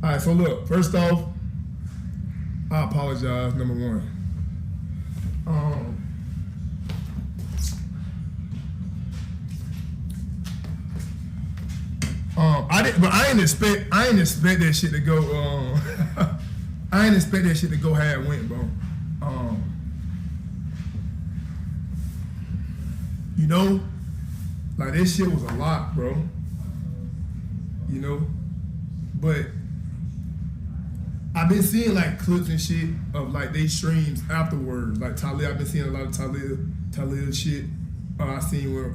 All right, so look, first off, I apologize, number one. I didn't expect that shit to go. I didn't expect that shit to go how it went, bro. You know, like this shit was a lot, bro. You know, but I've been seeing like clips and shit of like they streams afterwards. Like Talib, I've been seeing a lot of Talib shit. I seen where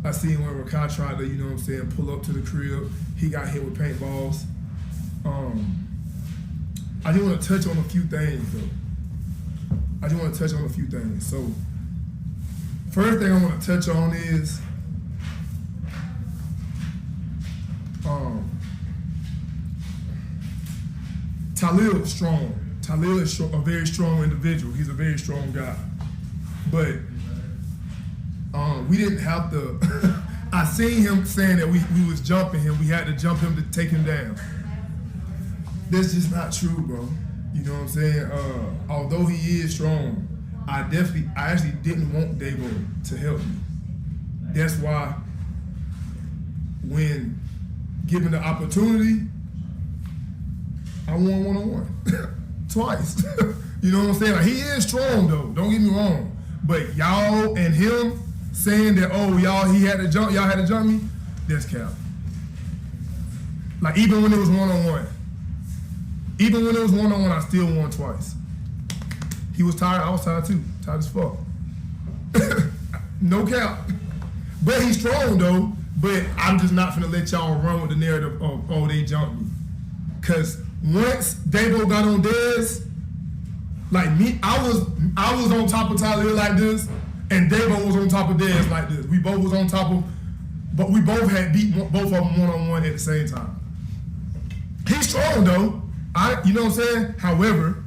Rakai tried to, you know what I'm saying, pull up to the crib. He got hit with paintballs. I just want to touch on a few things though. So, first thing I want to touch on is Talib is strong. Talib is a very strong individual. He's a very strong guy. But we didn't have to. I seen him saying that we was jumping him. We had to jump him to take him down. That's just not true, bro. You know what I'm saying? Although he is strong, I actually didn't want Davo to help me. That's why when given the opportunity, I won one-on-one twice. You know what I'm saying? Like, he is strong though. Don't get me wrong. But y'all and him saying that, oh, y'all had to jump me, that's cap. Like, even when it was one-on-one, I still won twice. He was tired, I was tired too, tired as fuck. No cap. But he's strong though, but I'm just not finna let y'all run with the narrative of, oh, they jumped me. Cause once Davo got on Dez, like me, I was on top of Tyler like this, and Davo was on top of Dez like this. We both was on top of, but we both had beat both of them one-on-one at the same time. He's strong though, you know what I'm saying? However,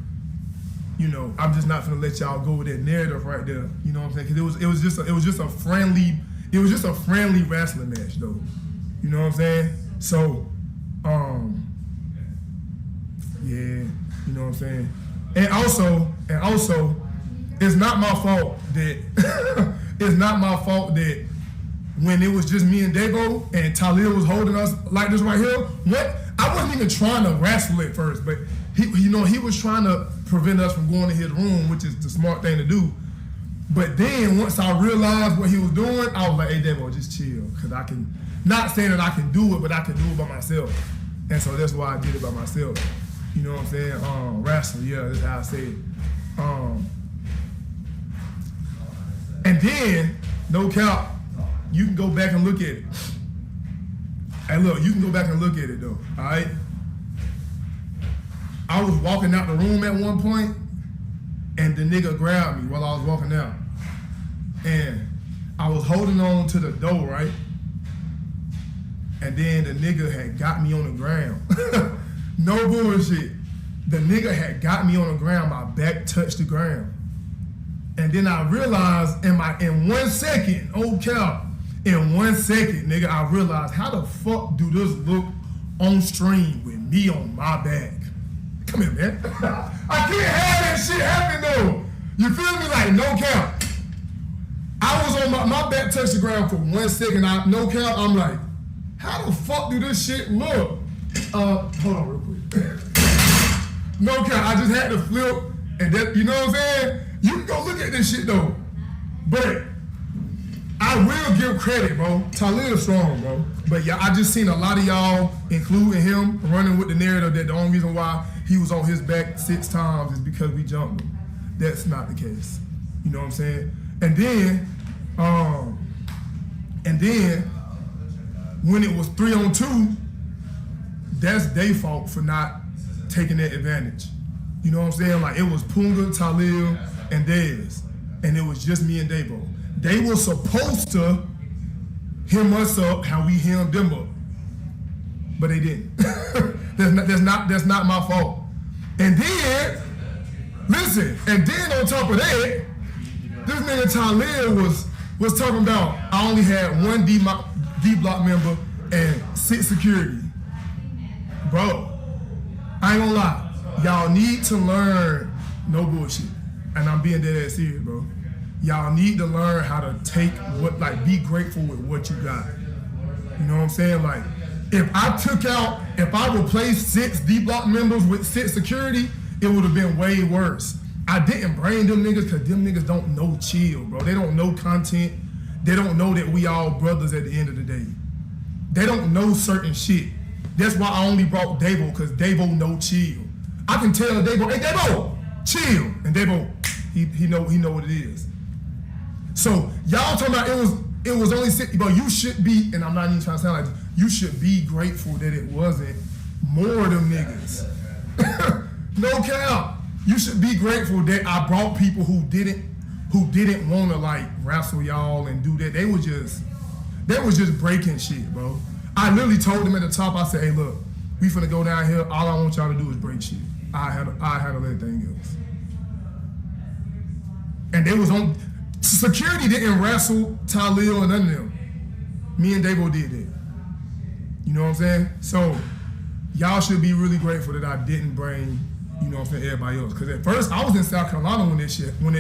you know, I'm just not gonna let y'all go with that narrative right there. You know what I'm saying? Because it was just a friendly wrestling match though. You know what I'm saying? So, yeah, you know what I'm saying? And also, it's not my fault that when it was just me and Davo and Talib was holding us like this right here, I wasn't even trying to wrestle at first, but he was trying to prevent us from going to his room, which is the smart thing to do. But then once I realized what he was doing, I was like, hey Davo, just chill. Cause I can, not saying that I can do it, but I can do it by myself. And so that's why I did it by myself. You know what I'm saying? Wrestling, yeah, that's how I say it. And then, no cap, you can go back and look at it. Hey look, you can go back and look at it though, all right? I was walking out the room at one point, and the nigga grabbed me while I was walking out. And I was holding on to the door, right? And then the nigga had got me on the ground. No bullshit. The nigga had got me on the ground, my back touched the ground. And then I realized in 1 second, oh cap, in 1 second, nigga, I realized how the fuck do this look on stream with me on my back? Come here, man. I can't have that shit happen though. You feel me? Like, no cap. I was on my back touched the ground for 1 second. No cap, I'm like, how the fuck do this shit look? Hold on real quick. No cap, I just had to flip, and that, you know what I'm saying? You can go look at this shit though. But I will give credit, bro. Talib is strong, bro. But yeah, I just seen a lot of y'all, including him, running with the narrative that the only reason why he was on his back 6 times is because we jumped him. That's not the case. You know what I'm saying? And then when it was 3-on-2, that's their fault for not taking that advantage. You know what I'm saying? Like, it was Punga, Talib, and Dez. And it was just me and Davo. They were supposed to hem us up how we hemmed them up. But they didn't. That's not my fault. And then, listen, and then on top of that, this nigga Talib was talking about I only had 1 D block member and 6 security. bro, I ain't gonna lie. Y'all need to learn no bullshit. And I'm being dead ass serious, bro. Y'all need to learn how to take what, like, be grateful with what you got. You know what I'm saying? Like, if I replaced 6 D-Block members with 6 security, it would have been way worse. I didn't bring them niggas because them niggas don't know chill, bro. They don't know content. They don't know that we all brothers at the end of the day. They don't know certain shit. That's why I only brought Davo, because Davo know chill. I can tell Davo, hey Davo, chill. And Davo, he know what it is. So y'all talking about it was only 6, but you should be, and I'm not even trying to sound like this, you should be grateful that it wasn't more of them niggas. No cap. You should be grateful that I brought people who didn't want to like wrestle y'all and do that. They was just breaking shit, bro. I literally told them at the top, I said, hey look, we finna go down here, all I want y'all to do is break shit. I handle everything else. And they was on, security didn't wrestle Talil and none of them. Me and Davo did that. You know what I'm saying? So y'all should be really grateful that I didn't bring, you know what I'm saying, everybody else. Because at first I was in South Carolina when